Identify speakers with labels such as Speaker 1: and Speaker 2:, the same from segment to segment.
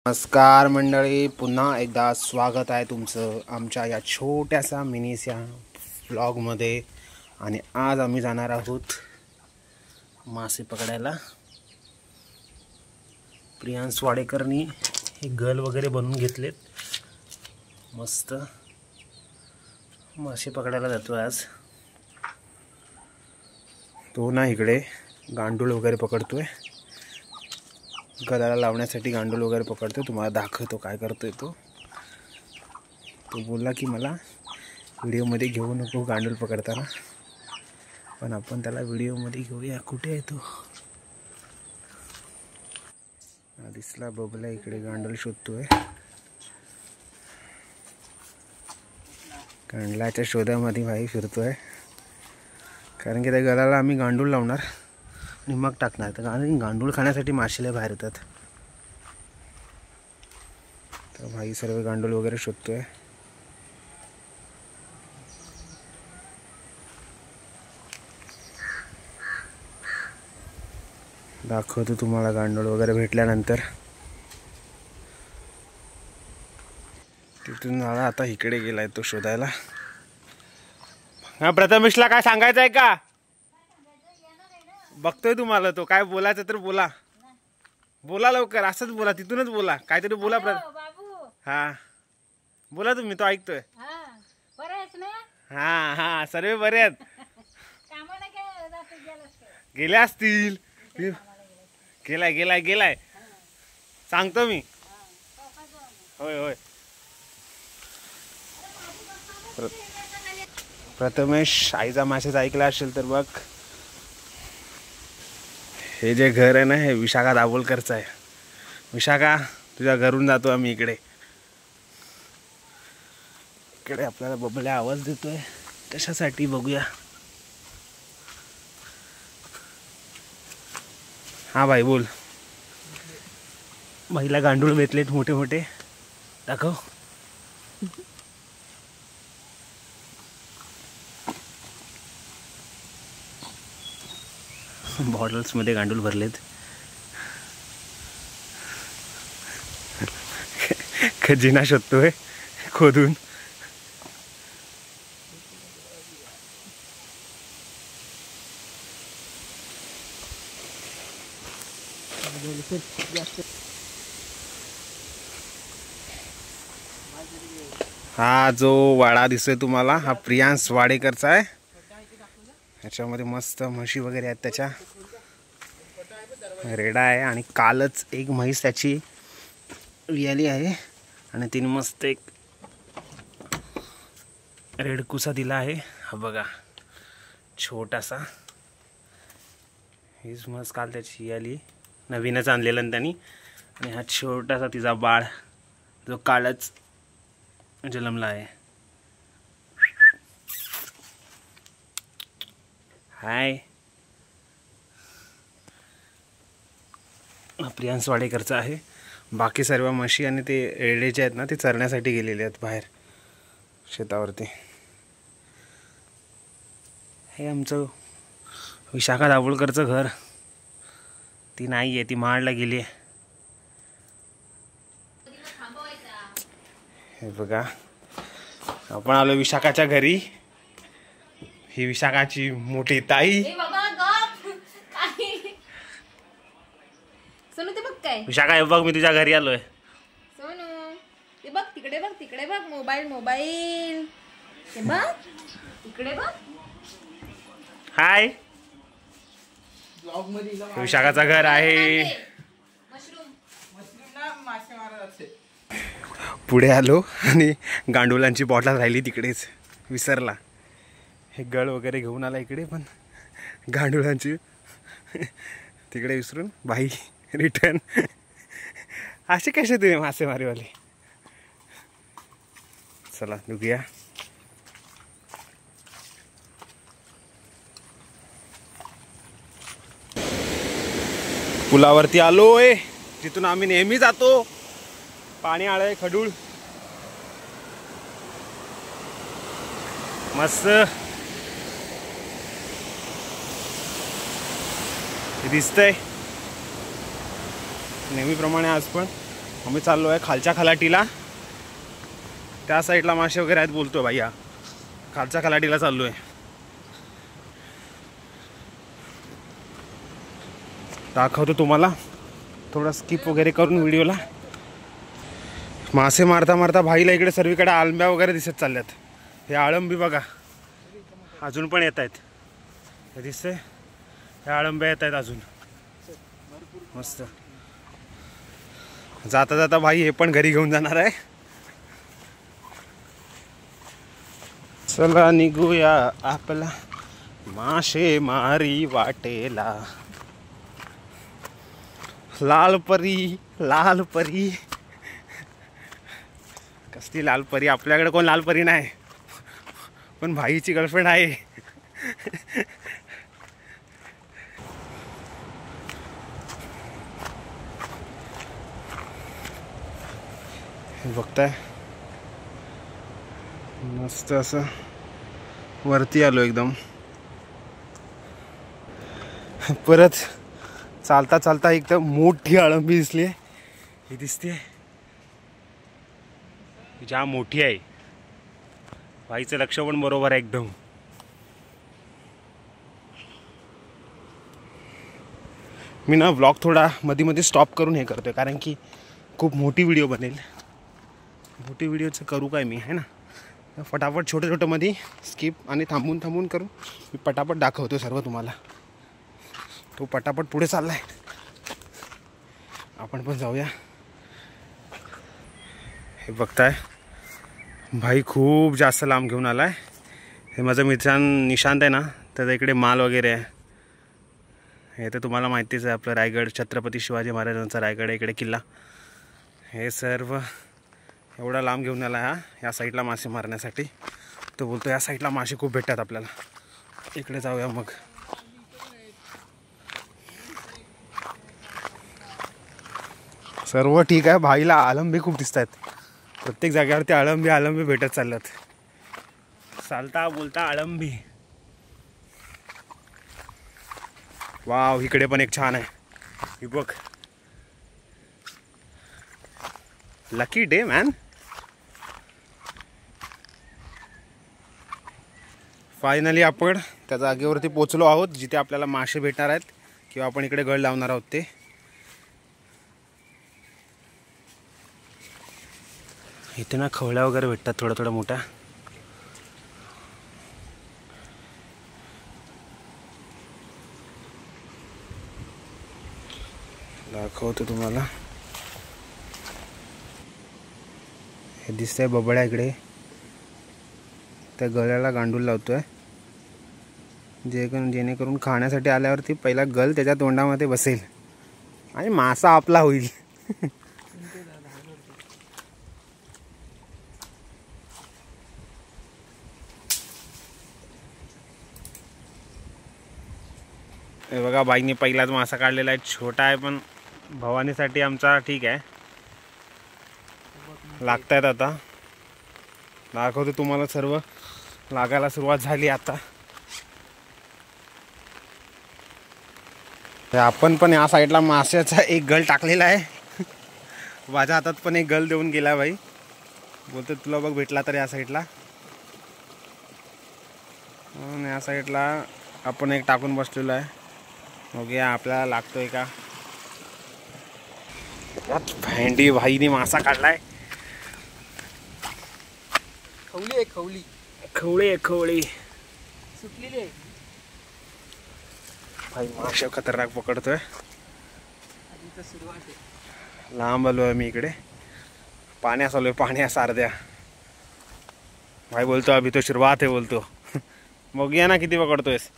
Speaker 1: नमस्कार मंडळी, पुन्हा एकदा स्वागत आहे तुमचं आमच्या या छोट्याशा मिनीच्या व्लॉगमध्ये. आणि आज आम्ही जाणार आहोत मासे पकडायला. प्रियांश वाडेकरनी हे गल वगैरे बनवून घेतलेत. मस्त मासे पकडायला जातो आज. तो ना इकडे गांडूळ वगैरे पकडतोय. गलाला लावण्यासाठी गांडूळ वगैरे पकडतो. तुम्हाला दाखवतो काय करतोय तो. बोलला की मला व्हिडिओमध्ये घेऊ नको गांडूळ पकडताना, पण आपण त्याला व्हिडिओमध्ये घेऊया. कुठे आहे तो? दिसला बबला इकडे गांडूळ शोधतोय. गांडलाच्या शोधामध्ये भाई फिरतोय, कारण की त्या गलाला आम्ही गांडूळ लावणार आणि मग टाकणार. तर गांडूळ खाण्यासाठी मासेले बाहेर येतात. तर भाई सर्व गांडूळ वगैरे शोधतोय. दाखवतो तुम्हाला गांडूळ वगैरे भेटल्यानंतर. तिथून आला आता इकडे गेलाय तो शोधायला. हा, प्रथमेशला काय सांगायचं आहे का? बघतोय तुम्हाला तो. काय बोलायचं तर बोला. बोला लवकर, असंच बोला, तिथूनच बोला, काहीतरी बोला. हा बोला तुम्ही, तो ऐकतोय. हा हा, सर्व बरे आहेत. गेले असतील. गेलाय गेलाय गेलाय सांगतो मी. होय होय. प्रथमेश आईचा मेसेज ऐकला असेल तर बघ. हे जे घर आहे ना, हे विशाखा दाभोलकरचं आहे. विशाखा, तुझ्या घरून जातो आम्ही इकडे. इकडे आपल्याला बबल्या आवाज देतोय. कशासाठी बघूया. हा भाई बोल. बाईला गांडूळ भेटलेत मोठे मोठे. दाखव. बॉटल्स मध्ये गांडूळ भरलेत. खजिना शोधतोय खोदून. हा जो वाडा दिसतोय तुम्हाला, हा प्रियांश वाडेकरचा आहे. ह्याच्यामध्ये मस्त म्हशी वगैरे आहेत. त्याच्या रेडा आहे आणि कालच एक म्हैस त्याची वियाली आहे. आणि तिने मस्त एक रेडकुसा दिला आहे. हा बघा, छोटासा. हीच म्हस काल त्याची वियाली, नवीनच आणलेलं ना त्यांनी. आणि हा छोटासा तिचा बाळ, जो कालच जन्मला आहे. हाय. प्रियांश वाडेकरचा आहे. बाकी सर्व म्हशी आणि ते रेडे जे आहेत ना, ते चरण्यासाठी गेलेले आहेत बाहेर शेतावरती. हे आमचं विशाखा दाभोलकरचं घर. ती नाही आहे, ती महाडला गेली आहे. हे बघा, आपण आलो विशाखाच्या घरी. ही विशाखाची मोठी ताई.
Speaker 2: सोनू ते बघ काय.
Speaker 1: विशाखा हे बघ, मी तुझ्या घरी आलोय.
Speaker 2: सोनू ते बघ, तिकडे बघ, तिकडे बघ. मोबाईल मोबाईल ते बघ, तिकडे बघ.
Speaker 1: हाय. विशाखाचं घर आहे. पुढे आलो आणि गांडुलांची बॉटल राहिली तिकडेच, विसरला. हे गळ वगैरे घेऊन आला इकडे, पण गांडुलांची तिकडे विसरून बाई रिटर्न. असे कसे तुम्ही मासेमारीवाले. चला निघूया. पुलावरती आलोय, तिथून आम्ही नेहमी जातो. पाणी आलंय खडूळ. मस्त दिसतंय नेहमीप्रमाणे आज पण. आम्ही चाललो आहे खालच्या खलाटीला. त्या साईडला मासे वगैरे आहेत बोलतो भाई. हा खालच्या खलाटीला चाललो आहे. दाखवतो तुम्हाला थोडा स्किप वगैरे करून व्हिडिओला. मासे मारता मारता भाईला इकडे सर्वीकडे आळंब्या वगैरे दिसत चालल्यात. हे आळंबी बघा अजून पण येत आहेत. हे दिसते ह्या आळंब्या येत आहेत अजून मस्त. जाता जाता भाई हे पण घरी घेऊन जाणार आहे. चला निघूया आपला मासे मारी वाटेला. लाल परी लाल परी. कसली लाल परी? आपल्याकडे कोण लाल परी नाही, पण भाईची गर्लफ्रेंड आहे. बघताय मस्त असं वरती आलो एकदम. परत चालता चालता एकदम मोठी आळंबी दिसली. ही दिसते जाम मोठी आहे. भाईचं लक्ष पण बरोबर आहे एकदम. मी ना व्लॉग थोडा मध्ये मध्ये स्टॉप करून हे करतोय कारण की खूप मोठी व्हिडिओ बनेल. मोठी व्हिडिओचं करू काय मी आहे ना. फटाफट छोटे छोटे मध्ये स्किप आणि थांबून थांबून करून मी पटापट दाखवतो सर्व तुम्हाला. तो पटापट पुढे चाललाय. आपण पण जाऊया. हे बघताय भाई खूप जास्त लांब घेऊन आलाय. हे माझं मित्र निशांत आहे ना, त्याचा इकडे माल वगैरे आहे. हे तर तुम्हाला माहितीच आहे आपलं रायगड, छत्रपती शिवाजी महाराजांचा रायगड इकडे किल्ला. हे सर्व एवढा लांब घेऊन आला हा या साईडला मासे मारण्यासाठी. तो बोलतो या साईडला मासे खूप भेटतात आपल्याला, इकडे जाऊया मग. सर्व ठीक आहे. भाईला आळंबी खूप दिसत आहेत. प्रत्येक जागेवरती आळंबी आळंबी भेटत चालल्यात. चालता बोलता आळंबी. वाव इकडे पण एक छान आहे. ही बघ लकी डे मॅन. फायनली आपण त्या जागेवरती पोचलो आहोत जिथे आपल्याला मासे भेटणार आहेत किंवा आपण इकडे गळ लावणार आहोत. ते इथे ना खवळ्या वगैरे भेटतात थोड्या थोड्या मोठ्या. दाखवतो तुम्हाला. हे दिसतंय बबड्या इकडे. त्या गळ्याला गांडूल लावतोय जेणेकरून खाण्यासाठी आल्यावरती पहिला गल त्याच्या तोंडामध्ये बसेल आणि मासा आपला होईल. हे बघा बाईने पहिलाच मासा काढलेला आहे. छोटा आहे पण भवानीसाठी आमचा ठीक आहे. लागतायत आता. दाखवतो तुम्हाला. सर्व लागायला सुरुवात झाली आता. आपण पण या साईडला माशाचा एक गल टाकलेला आहे. माझ्या हातात पण एक गल देऊन गेला भाई. बोलतो तुला बघ भेटला तर या साईडला. या साईडला आपण एक टाकून बसलेलो आहे. बघूया आपल्याला लागतोय का. भेंडी भाईने मासा काढलाय.
Speaker 3: खवली आहे खवली.
Speaker 1: खवळी खवळी
Speaker 3: सुटलेली आहे
Speaker 1: भाई. मासे खतरनाक पकडतोय.
Speaker 3: सुरुवात आहे.
Speaker 1: लांब आलो आहे मी इकडे. पाण्यास आलोय. पाण्यास अर्ध्या. भाई बोलतो अभि तो शुरुआत आहे बोलतो. बघूया ना किती पकडतोयस.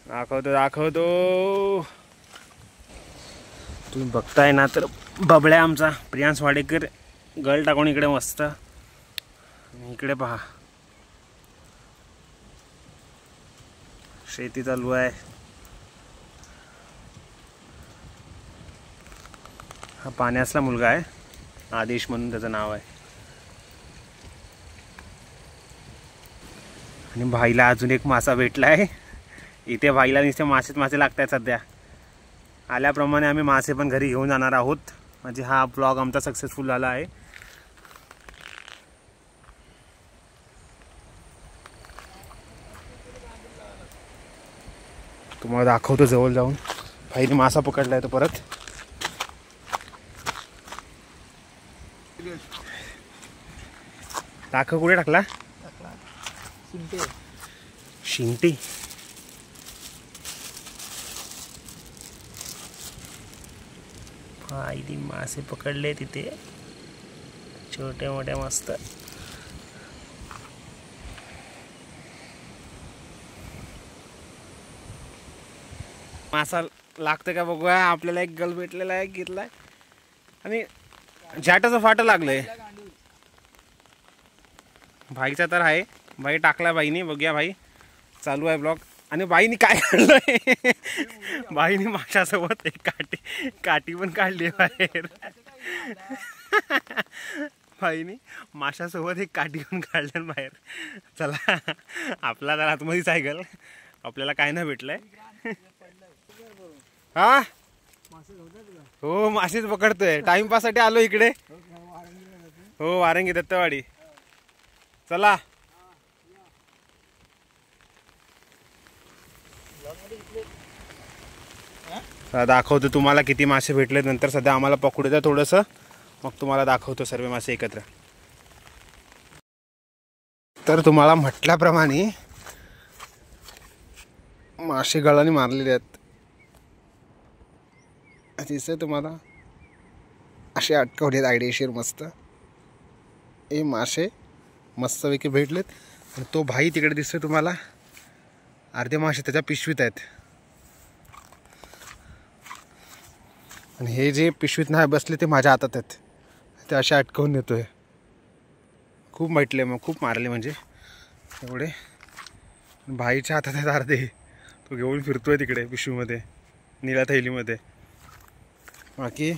Speaker 1: दाखवतो. तुम्ही बघताय ना तर बबड्या आमचा प्रियांश वाडेकर गळ टाकून इकडे मस्त. इकडे पहा शेती चालू आहे. हा पाण्यासला मुलगा आहे. आदेश म्हणून त्याचं नाव आहे. आणि भाईला अजून एक मासा भेटला आहे. इथे भाईला नुसते मासे लागत आहेत सध्या. आल्याप्रमाणे आम्ही मासे पण घरी घेऊन जाणार आहोत. म्हणजे हा ब्लॉग आमचा सक्सेसफुल झाला आहे. तुम्हाला दाखवतो जवळ जाऊन. भाईने मासा पकडलाय तो परत. दाखव कुठे टाकला?
Speaker 3: शिंपे.
Speaker 1: शिंटी. भाईने मासे पकडले तिथे छोटे मोठे मस्त. मासा लागतं का बघूया. आपल्याला एक गल भेटलेला आहे, घेतलाय आणि जाटाचं फाटं लागलंय. भाईचा तर आहे. भाई टाकला बाईनी. बघूया भाई. चालू आहे ब्लॉग. आणि बाईनी काय काढलंय? बाईनी माशासोबत एक काठी पण काढली बाहेर. बाईनी माशासोबत एक काठी पण काढली बाहेर. चला आपला तर आतमध्येच आहे गल. आपल्याला काय नाही भेटलंय. हा हो मासेच पकडतोय. टाइमपाससाठी आलो इकडे. हो वारंगी दत्तवाडी. चला दाखवतो तुम्हाला किती मासे भेटले. नंतर सध्या आम्हाला पकडू द्या थोडंसं, मग तुम्हाला दाखवतो सर्व मासे एकत्र. तर तुम्हाला म्हटल्याप्रमाणे मासे गळाने मारलेले आहेत. तिथे तुम्हाला असे अटकवलेत आयडेशीर मस्त. हे मासे मस्तपैकी भेटलेत. आणि तो भाई तिकडे दिसतोय तुम्हाला. अर्धे मासे त्याच्या पिशवीत आहेत. आणि हे जे पिशवीत नाही बसले ते माझ्या हातात आहेत. ते असे अटकवून नेतोय. खूप म्हटले मग, खूप मारले म्हणजे एवढे. भाईच्या हातात आहेत अर्धे. तो घेऊन फिरतोय तिकडे पिशवीमध्ये, निळ्या थैलीमध्ये. बाकी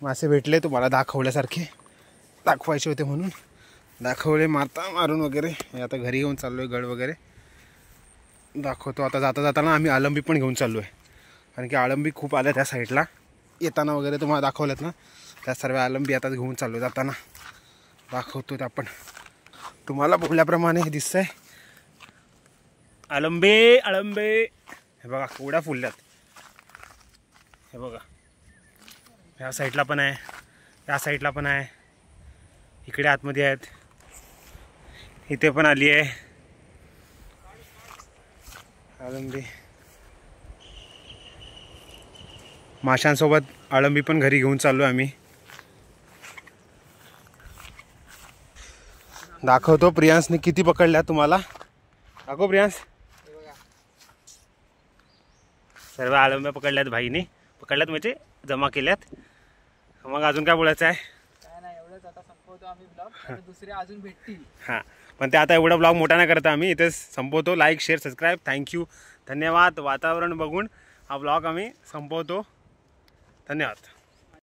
Speaker 1: मासे भेटले तुम्हाला दाखवल्यासारखे. दाखवायचे होते म्हणून दाखवले. मारून वगैरे. हे आता घरी घेऊन चाललो आहे. गड वगैरे दाखवतो. आता जाता जाताना आम्ही आळंबी पण घेऊन चाललो आहे. कारण की आळंबी खूप आल्या त्या साईडला. येताना वगैरे तुम्हाला दाखवल्यात ना, त्या सर्व आळंबी आता घेऊन चाललो. जाताना दाखवतो ते आपण. तुम्हाला बोलल्याप्रमाणे हे दिसतंय आळंबे. आळंबे हे बघा केवढ्या फुलल्यात. हे बघा ह्या साईडला पण आहे, या साईडला पण आहे, इकडे आतमध्ये आहेत, इथे पण आली आहे आळंबी. माशांसोबत आळंबी पण घरी घेऊन चाललो आम्ही. दाखवतो प्रियांशने किती पकडल्या तुम्हाला. दाखव प्रियांश. सर्व आळंब्या पकडल्यात भाईने. पकडल्यात म्हणजे जमा केल्यात. मग अजून काय बोलायचं आहे?
Speaker 3: काय नाही, एवढंच. आता संपवतो आम्ही ब्लॉग. दुसरे अजून भेटतील.
Speaker 1: हां पण ते आता एवढा ब्लॉग मोठा नाही करता आम्ही. इथेच संपवतो. Like share subscribe. थँक्यू. धन्यवाद. वातावरण बघून हा ब्लॉग आम्ही संपवतो. धन्यवाद.